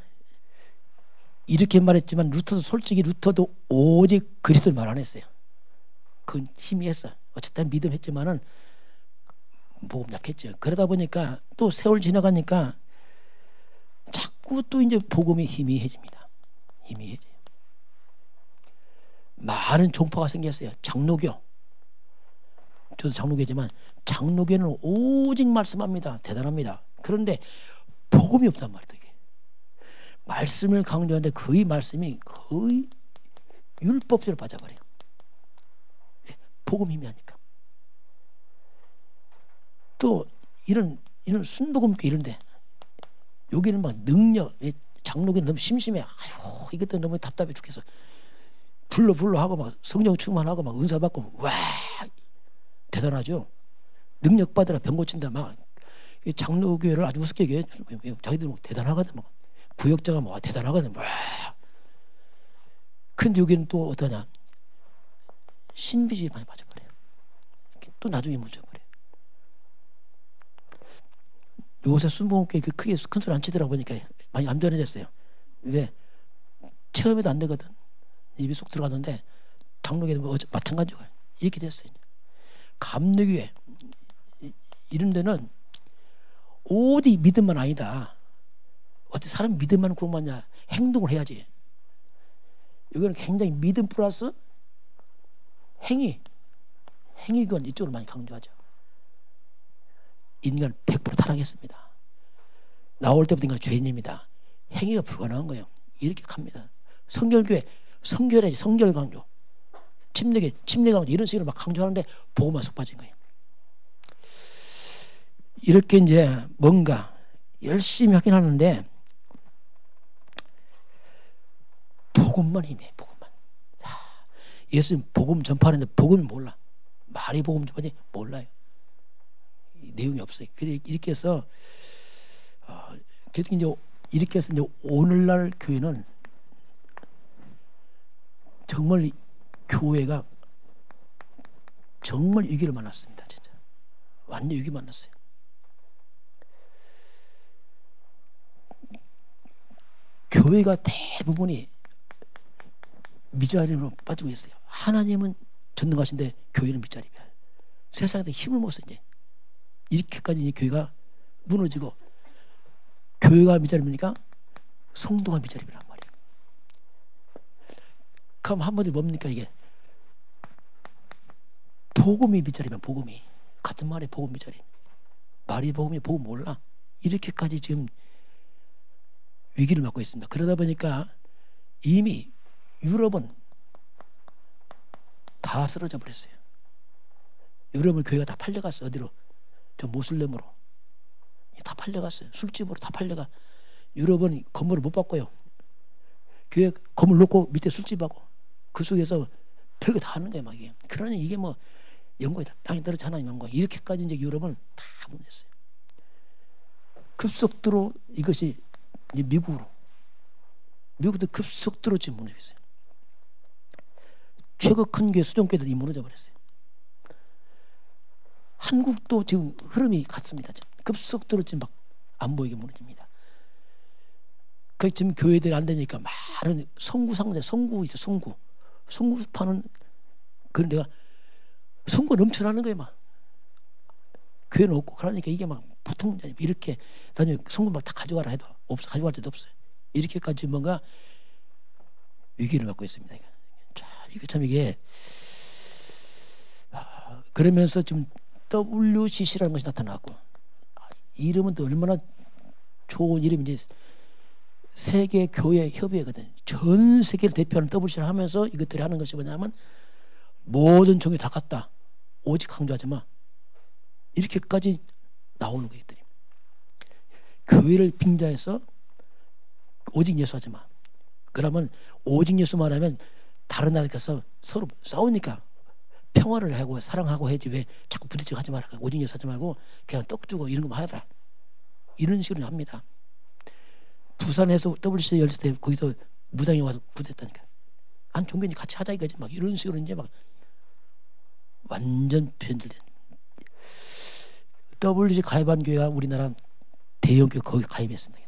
이렇게 말했지만 솔직히 루터도 오직 그리스도를 말 안 했어요. 그건 희미했어. 어쨌든 믿음했지만은 복음 약했죠. 그러다 보니까 또 세월 지나가니까 자꾸 또 이제 복음이 희미해집니다. 희미해져요. 많은 종파가 생겼어요. 장로교. 저도 장로교지만 장로교는 오직 말씀합니다. 대단합니다. 그런데 복음이 없단 말이에요. 이게. 말씀을 강조하는데 거의 말씀이 거의 율법대로 빠져버려요. 복음 희미하니까. 또 이런 순복음교 이런데 여기는 막 능력, 장로교는 너무 심심해. 아유 이것도 너무 답답해 죽겠어. 불러 하고 막 성령 충만하고 막 은사 받고 와 대단하죠. 능력 받으라 병 고친다 막 장로교를 아주 우습게 얘기해. 자기들 뭐 대단하거든 막 구역자가 뭐 대단하거든 와. 근데 여기는 또 어떠냐 신비주의 많이 빠져버려요. 또 나중에 묻어버려요. 요새 순복음교회 크게 큰 소리 안 치더라 보니까 많이 안전해졌어요. 왜? 체험해도 안 되거든. 입이 쏙 들어가는데 장로교도 뭐 마찬가지고 이렇게 됐어요. 감리교회 이런 데는 오직 믿음만 아니다. 어떻게 사람 믿음만 구원받냐? 행동을 해야지. 여기는 굉장히 믿음 플러스 행위권 이쪽으로 많이 강조하죠. 인간 100% 타락했습니다. 나올 때부터 인간 죄인입니다. 행위가 불가능한 거예요. 이렇게 갑니다. 성결교회 성결해야지. 성결 강조. 침례 강조 이런 식으로 막 강조하는데 복음만 쏙 빠진 거예요. 이렇게 이제 뭔가 열심히 하긴 하는데 복음만 힘해. 복음만. 예수님 복음 전파하는데 복음을 몰라. 말이 복음 전파지 몰라요. 내용이 없어요. 이렇게 해서 계속 이제 이렇게 해서 이제 오늘날 교회는 정말 교회가 정말 위기를 만났습니다. 진짜 완전 위기 만났어요. 교회가 대부분이 미자립으로 빠지고 있어요. 하나님은 전능하신데 교회는 미자립이야. 세상에 힘을 못 써 이제. 이렇게까지 이제 교회가 무너지고 교회가 미자립이니까 성도가 미자립이란 말이에요. 그럼 한마디로 뭡니까 이게? 복음이 미자립이면 복음이 같은 말에 복음 미자립. 말이 복음이 복음 몰라. 이렇게까지 지금 위기를 맞고 있습니다. 그러다 보니까 이미 유럽은 다 쓰러져 버렸어요. 유럽은 교회가 다 팔려갔어. 어디로? 저 모슬렘으로 다 팔려갔어요. 술집으로 다 팔려가. 유럽은 건물을 못 바꿔요. 교회 건물 놓고 밑에 술집하고 그 속에서 별거 다 하는 거예요. 막 이게. 그러니 이게 뭐 영광이다. 땅에 떨어져 하나님 영광. 이렇게까지 이제 유럽은 다 무너졌어요. 급속도로 이것이 이제 미국도 급속도로 지금 무너졌어요. 최고 큰 교회 수종교회들이 무너져 버렸어요. 한국도 지금 흐름이 같습니다. 급속도로 지금 막 안 보이게 무너집니다. 그 지금 교회들이 안 되니까 많은 성구 상자, 성구 있어, 성구. 성구 파는 그 내가 성구 넘쳐나는 거예요, 막. 교회는 없고 그러니까 이게 막 보통 이렇게 나중에 성구 막 다 가져가라 해도 없어, 가져갈 데도 없어요. 이렇게까지 뭔가 위기를 맞고 있습니다. 자, 이게 참 이게 그러면서 좀 WCC라는 것이 나타났고. 이름은 또 얼마나 좋은 이름인지 세계 교회 협의회거든. 전 세계를 대표하는 WCC를 하면서 이것들이 하는 것이 뭐냐면 모든 종이 다 같다. 오직 강조하지 마. 이렇게까지 나오는 거예요. 교회를 빙자해서 오직 예수하지 마. 그러면 오직 예수 말하면 다른 나라 가서 서로 싸우니까 평화를 하고 사랑하고 해야지 왜 자꾸 부딪히고 하지 마라. 오직 예수 하지 말고 그냥 떡 주고 이런 거 해라. 이런 식으로 합니다. 부산에서 WCC 열릴 때 거기서 무당이 와서 구됐다니까. 한 종교인이 같이 하자 이거지. 막 이런 식으로 이제 막 완전 변질된. WCC 가입한 교회가 우리나라 대형 교회 거기 가입했습니다.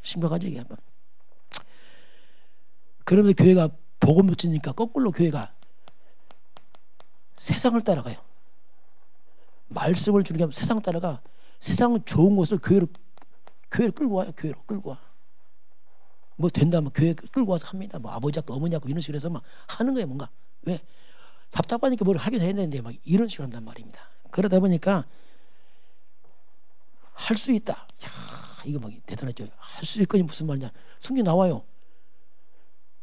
심각하죠 이게. 그러면서 교회가 복음 못 지니까 거꾸로 교회가 세상을 따라가요. 말씀을 주는 게 아니라 세상을 따라가. 세상 좋은 것을 교회를 끌고 와요. 교회로 끌고 와. 뭐 된다면 교회 끌고 와서 합니다. 뭐 아버지 하고 어머니 하고 이런 식으로 해서 막 하는 거예요. 뭔가. 왜? 답답하니까 뭘 하긴 해야 되는데 막 이런 식으로 한단 말입니다. 그러다 보니까 할 수 있다. 야, 이거 막 대단하죠. 할 수 있거니 무슨 말이냐. 성경 나와요.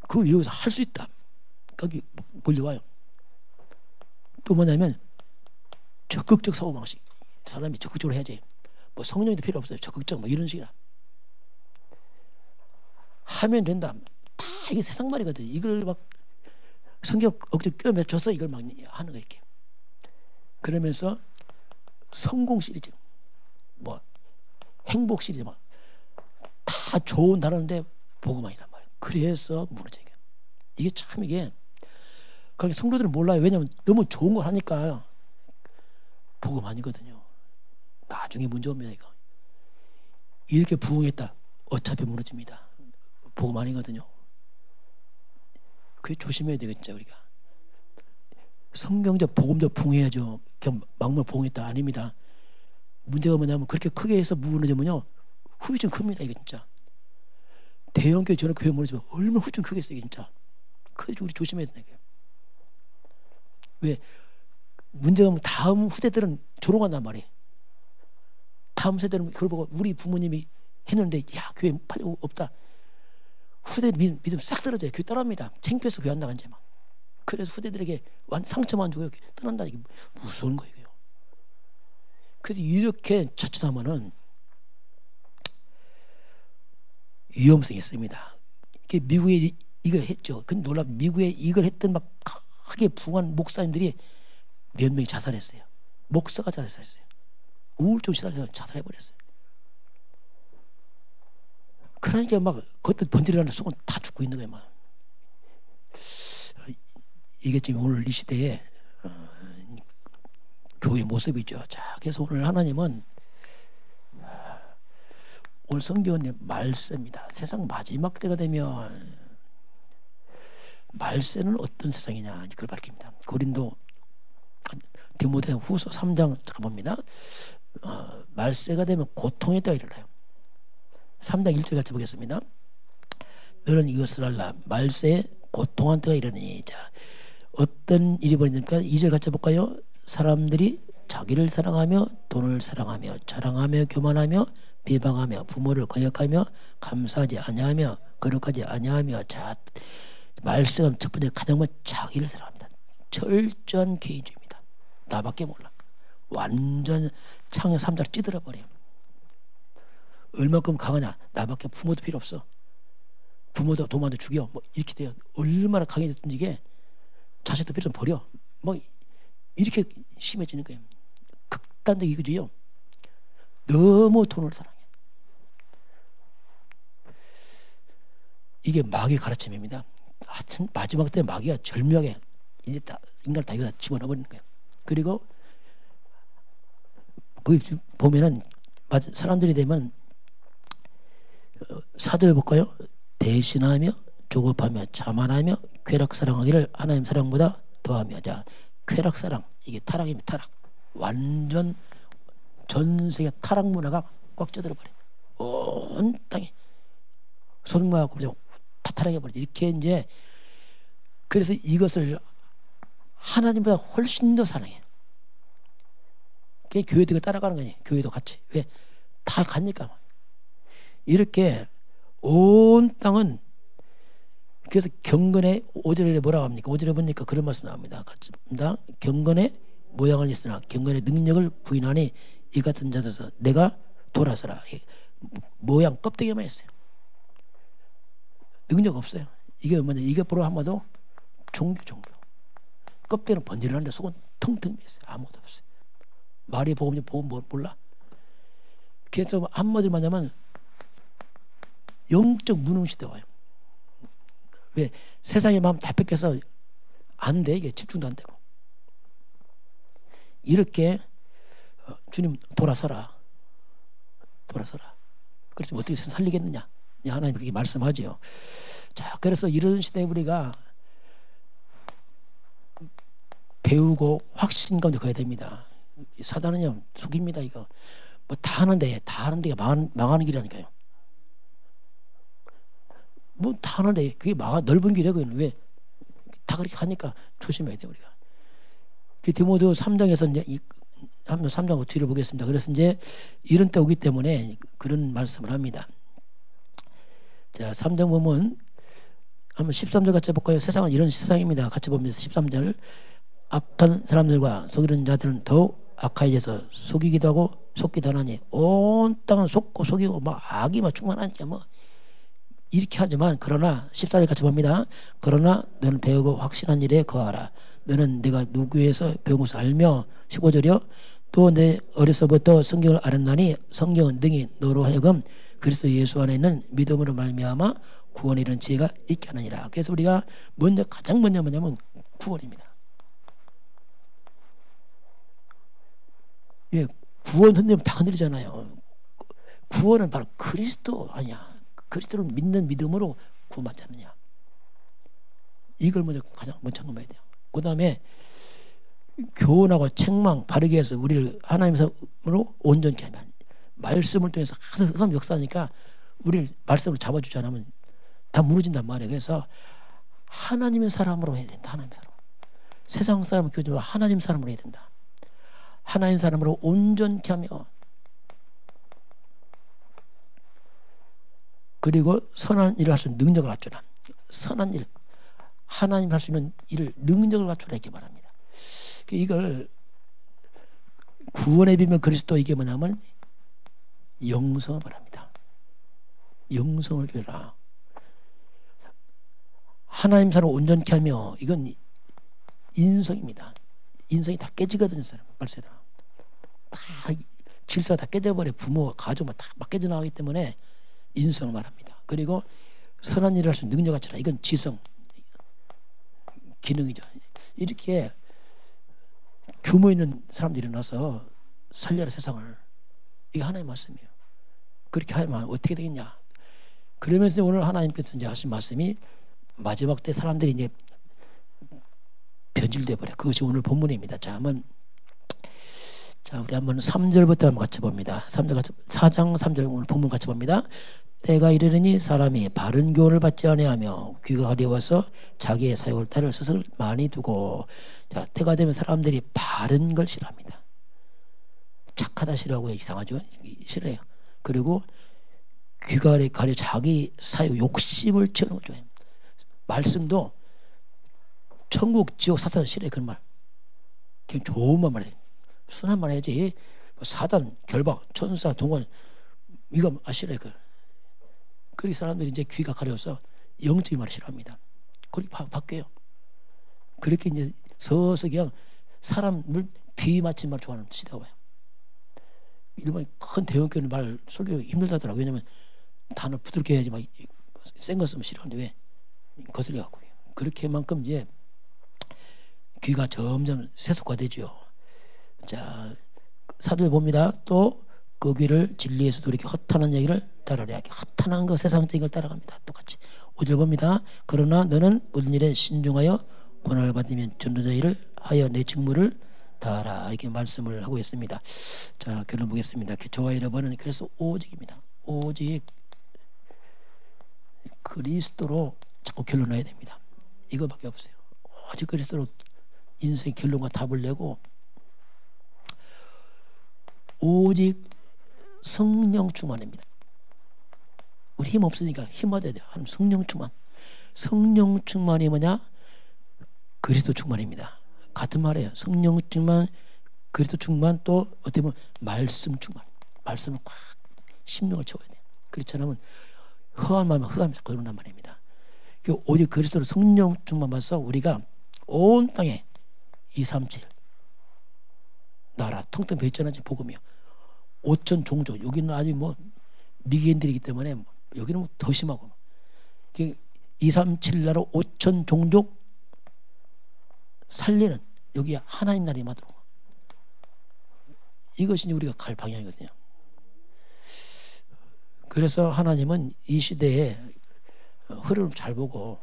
그 여기서 할 수 있다. 거기 몰려와요. 또 뭐냐면 적극적 사고방식. 사람이 적극적으로 해야지. 뭐 성령도 필요 없어요. 적극적 뭐 이런 식이라. 하면 된다. 다 이게 세상 말이거든. 이걸 막 성경 억지로 껴맺혀서 이걸 막 하는 거 이렇게. 그러면서 성공 시리즈, 뭐 행복 시리즈 막 다 좋은 단어인데 복음만이란 말이에요. 그래서 무너져요. 이게 참 이게 그러니까 성도들은 몰라요. 왜냐하면 너무 좋은 걸 하니까 복음 아니거든요. 나중에 문제 옵니다. 이거 이렇게 부흥했다. 어차피 무너집니다. 복음 아니거든요. 그게 조심해야 되겠죠. 우리가 성경적 복음적 부흥해야죠. 그냥 막말 부흥했다 아닙니다. 문제가 뭐냐면 그렇게 크게 해서 무너지면요 후유증 큽니다. 이거 진짜 대형 교회 저런 교회 무너지면 얼마나 후유증 크겠어요. 진짜 그래서 우리 조심해야 된다. 왜 문제가 뭐 다음 후대들은 조롱한단 말이에요. 다음 세대는 그걸 보고 우리 부모님이 했는데 야 교회 빨리 없다. 후대 믿음 싹 떨어져요. 교회 떠납니다. 창피해서 교회 안 나간지 막. 그래서 후대들에게 상처만 주고 떠난다. 이게 무서운 거예요. 그래서 이렇게 자칫하면은 위험성이 있습니다. 이게 미국에 이걸 했죠. 근데 놀랍 미국에 이걸 했던 막 크게 부흥한 목사님들이 몇 명이 자살했어요. 목사가 자살했어요. 우울증 시달려서 자살해버렸어요. 그러니까 막 그것도 번지르는 속은 다 죽고 있는 거예요. 막. 이게 지금 오늘 이 시대에 교회 모습이죠. 자, 그래서 오늘 하나님은 오늘 성경은 말세입니다. 세상 마지막 때가 되면 말세는 어떤 세상이냐 그걸 밝힙니다. 고린도 디모데 후서 3장 잠깐 봅니다. 말세가 되면 고통의 때가 일어나요. 3장 1절 같이 보겠습니다. 너는 이것을 알라. 말세에 고통한 때가 일어나니. 자, 어떤 일이 벌어집니까? 2절 같이 볼까요? 사람들이 자기를 사랑하며 돈을 사랑하며 자랑하며 교만하며 비방하며 부모를 거역하며 감사하지 아니하며 거룩하지 아니하며 자 말세가 첫 번째 가장 먼저 자기를 사랑합니다. 철저한 개인주의입니다. 나밖에 몰라. 완전 창에 3장 찌들어 버려요. 얼마큼 강하냐? 나밖에 부모도 필요 없어. 부모도 도마도 죽여. 뭐 이렇게 돼요. 얼마나 강해졌든지 이게 자식도 필요 없으면 버려. 뭐 이렇게 심해지는 거예요. 극단적 이거지요. 너무 돈을 사랑해. 이게 마귀의 가르침입니다. 하여튼 마지막 때 마귀가 절묘하게 이제 다 인간을 다 여기다 집어넣어버리는 거예요. 그리고 거기 보면은 사람들이 되면 사절 볼까요? 대신하며 조급하며 자만하며 쾌락사랑하기를 하나님 사랑보다 더하며. 자, 쾌락사랑 이게 타락입니다. 타락. 완전 전 세계 타락 문화가 꽉 쪄들어버려요. 온 땅에 손모하고 다 타락해버리죠. 이렇게 이제 그래서 이것을 하나님보다 훨씬 더 사랑해요. 그게 교회도 따라가는 거니. 교회도 같이. 왜? 다 가니까. 이렇게 온 땅은 그래서 경건의 5절에 뭐라고 합니까? 5절에 보니까 그런 말씀 나옵니다. 같이 봅니다. 경건의 모양을 있으나 경건의 능력을 부인하니 이 같은 자들서 내가 돌아서라. 모양 껍데기만 했어요. 능력 없어요. 이게 뭐냐? 이게 바로 한마디로 종교. 껍데기는 번지르는데 속은 텅텅 비었어요. 아무것도 없어요. 말이 복음이 복음 몰라. 그래서 한마디로 말하면 영적 무능시대 와요. 왜? 세상의 마음 다 뺏겨서 안 돼. 이게 집중도 안 되고. 이렇게 주님 돌아서라. 그래서 어떻게 살리겠느냐. 하나님 그렇게 말씀하죠. 자, 그래서 이런 시대에 우리가 배우고 확신 가운데 가야 됩니다. 사단은요 속입니다. 이거 뭐 다 하는데 망하는 길이라니까요. 뭐 다 하는데 그게 넓은 길이에요. 왜? 다 그렇게 하니까 조심해야 돼 우리가. 디모데 3장에서 이제 한번 3장 뒤를 보겠습니다. 그래서 이제 이런 때 오기 때문에 그런 말씀을 합니다. 자, 3장 보면 한번 13절 같이 볼까요? 세상은 이런 세상입니다. 같이 보면서 13절 악한 사람들과 속이는 자들은 더욱 악하여져서 속이기도 하고 속기도 하나니 온 땅은 속고 속이고 막 악이 막 충만하니까 뭐 이렇게 하지만 그러나 14절 같이 봅니다. 그러나 너는 배우고 확신한 일에 거하라. 너는 내가 누구에서 배운 것을 알며 15절이요. 또 내 어려서부터 성경을 알았나니 성경은 능히 너로 하여금 그리스도 예수 안에 있는 믿음으로 말미암아 구원에 이르는 지혜가 있게 하느니라. 그래서 우리가 가장 먼저 뭐냐면 구원입니다. 예, 구원 흔들면 다 흔들리잖아요. 구원은 바로 그리스도 아니야. 그리스도를 믿는 믿음으로 구원받지 않느냐. 이걸 먼저 가장 먼저 점검해야 돼요. 그 다음에 교훈하고 책망 바르게 해서 우리를 하나님으로 온전케 하면 말씀을 통해서 하나님 역사하니까 우리를 말씀을 잡아주지 않으면 다 무너진단 말이에요. 그래서 하나님의 사람으로 해야 된다. 하나님의 사람. 세상 사람을 교주지 말고 하나님 사람으로 해야 된다. 하나님 사람으로 온전케 하며 그리고 선한 일을 할 수 있는 능력을 갖추라. 선한 일. 하나님 할 수 있는 일을 능력을 갖추라 이렇게 말합니다. 이걸 구원의 비밀 그리스도 이게 뭐냐면 영성을 말합니다. 영성을 교라. 하나님 사람 온전케 하며 이건 인성입니다. 인성이 다 깨지거든요. 사람 말세다. 다 질서가 다 깨져버려. 부모, 가족 다 깨져나가기 때문에 인성을 말합니다. 그리고 선한 일을 할 수 있는 능력 갖추라. 이건 지성, 기능이죠. 이렇게 규모 있는 사람들이 일어나서 살려라 세상을. 이게 하나님의 말씀이에요. 그렇게 하면 어떻게 되겠냐. 그러면서 오늘 하나님께서 이제 하신 말씀이 마지막 때 사람들이 이제 변질돼 버려. 그것이 오늘 본문입니다. 자, 우리 한번 3절부터 한번 같이 봅니다. 4장 3절 오늘 본문 같이 봅니다. 때가 이르니 사람이 바른 교훈을 받지 아니하며 귀가 가려워서 자기의 사욕을 따를 스승을 많이 두고. 자, 때가 되면 사람들이 바른 걸 싫어합니다. 착하다 싫어하고 이상하죠. 싫어해요. 그리고 귀가 가려 자기 사욕 욕심을 채우는 걸 좋아해요. 말씀도 천국 지옥 사탄 싫어해. 그런 말 그냥 좋은 말 말해요. 순한 말 해야지. 사단 결박 천사 동원 이거 싫어해. 그리고 사람들이 이제 귀가 가려워서 영적인 말을 싫어합니다. 그렇게 바뀌어요. 그렇게 이제 서서 그냥 사람을 비 맞힌 말 좋아하는 시대가 와요. 일본 큰 대형교회 말 설교 힘들다더라고요. 왜냐면 단어 부드럽게 해야지 막 센 거 쓰면 싫어하는데 왜? 거슬려 갖고 그렇게만큼 이제 귀가 점점 세속화되죠. 자, 사도에 봅니다. 또 그 귀를 진리에서 돌이켜 허탄한 얘기를 따르라. 허탄한 거 세상적인 걸 따라갑니다. 똑같이 5절 봅니다. 그러나 너는 모든 일에 신중하여 고난을 받으면 전도자 일을 하여 내 직무를 다하라. 이렇게 말씀을 하고 있습니다. 자, 결론 보겠습니다. 저와 여러분은 그래서 오직입니다. 오직 그리스도로 자꾸 결론해야 됩니다. 이거밖에 없어요. 오직 그리스도로 인생의 결론과 답을 내고 오직 성령 충만입니다. 우리 힘 없으니까 힘 얻어야 돼요. 성령 충만. 성령 충만이 뭐냐? 그리스도 충만입니다. 같은 말이에요. 성령 충만, 그리스도 충만, 또 어떻게 보면 말씀 충만. 말씀을 꽉 심령을 채워야 돼요. 그렇지 않으면 허한 마음에 허감이 자꾸 들어온단 말입니다. 오직 그리스도로 성령 충만 받아서 우리가 온 땅에 237 나라 텅텅 비었잖아요. 복음이요. 5천 종족. 여기는 아주 뭐 미개인들이기 때문에 여기는 뭐 더 심하고 237 나라 5천 종족 살리는 여기 하나님 나라에 임하도록. 이것이 우리가 갈 방향이거든요. 그래서 하나님은 이 시대에 흐름을 잘 보고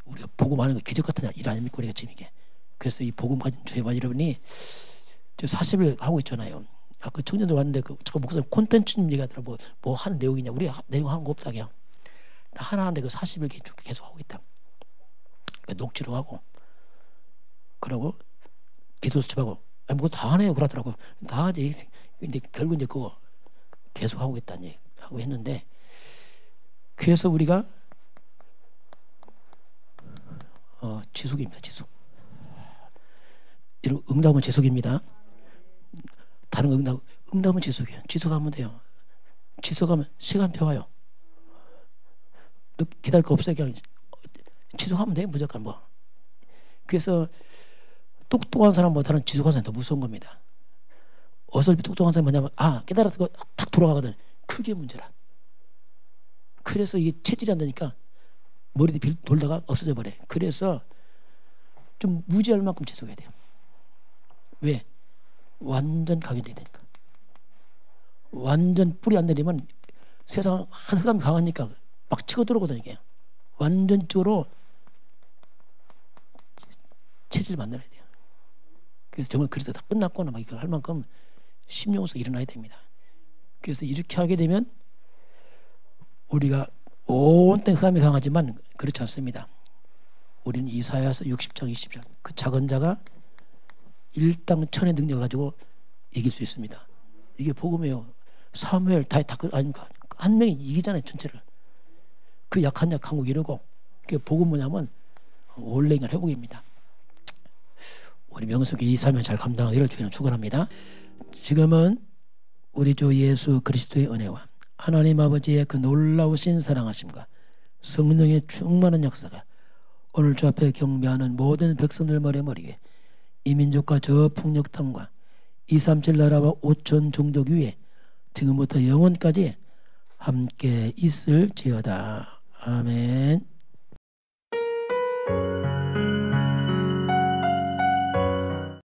우리가 복음하는 거 기적 같은 일 아닙니까? 우리가 지금 이게. 그래서 이 복음 가진 저희와 여러분이 40일 하고 있잖아요. 아까 청년들 왔는데 자꾸 목사님 콘텐츠님 얘기하더라고. 뭐 하는 내용이냐. 우리 내용 한 거 없다 그냥. 하나 하는데 그 40일 계속 하고 있다. 녹취로 하고 그러고 기도 수첩하고 뭐 다 하네요. 그러더라고. 다 하지. 근데 결국 이제 그거 계속 하고 있다는 얘기 하고 했는데 그래서 우리가 지속입니다. 지속. 이런 응답은 지속입니다. 다른 응답은 지속이에요. 지속하면 돼요. 지속하면 시간표 와요. 기다릴 거 없어요. 그냥 지속하면 돼요. 무조건 뭐. 그래서 똑똑한 사람보다는 지속한 사람이 더 무서운 겁니다. 어설피 똑똑한 사람이 뭐냐면 깨달아서 탁 돌아가거든. 그게 문제라. 그래서 이게 체질이 안 되니까 머리도 돌다가 없어져 버려요. 그래서 좀 무지할 만큼 지속해야 돼요. 왜? 완전 각인돼야 되니까. 완전 뿌리 안 내리면 세상 흑암이 강하니까 막 치고 들어오거든요. 완전적으로 체질을 만들어야 돼요. 그래서 정말 그래서 다 끝났거나 막 이걸 할 만큼 심령으로서 일어나야 됩니다. 그래서 이렇게 하게 되면 우리가 온땅 흑암이 강하지만 그렇지 않습니다. 우리는 이사야서 60장 20절 그 작은 자가 일당 천의 능력을 가지고 이길 수 있습니다. 이게 복음이에요. 사무엘 다윗 다 아닙니까? 한 명이 이기잖아요. 전체를. 그 약한 자 강국 이루고 그게 복음 뭐냐면 올랭이가 회복입니다. 우리 명성께 이 사명 잘 감당하기를 주님 축원합니다. 지금은 우리 주 예수 그리스도의 은혜와 하나님 아버지의 그 놀라우신 사랑하심과 성령의 충만한 역사가 오늘 주 앞에 경배하는 모든 백성들 머리 위에 이 민족과 저 풍력 땅과 237 나라와 5천 종족 위에 지금부터 영원까지 함께 있을지어다. 아멘.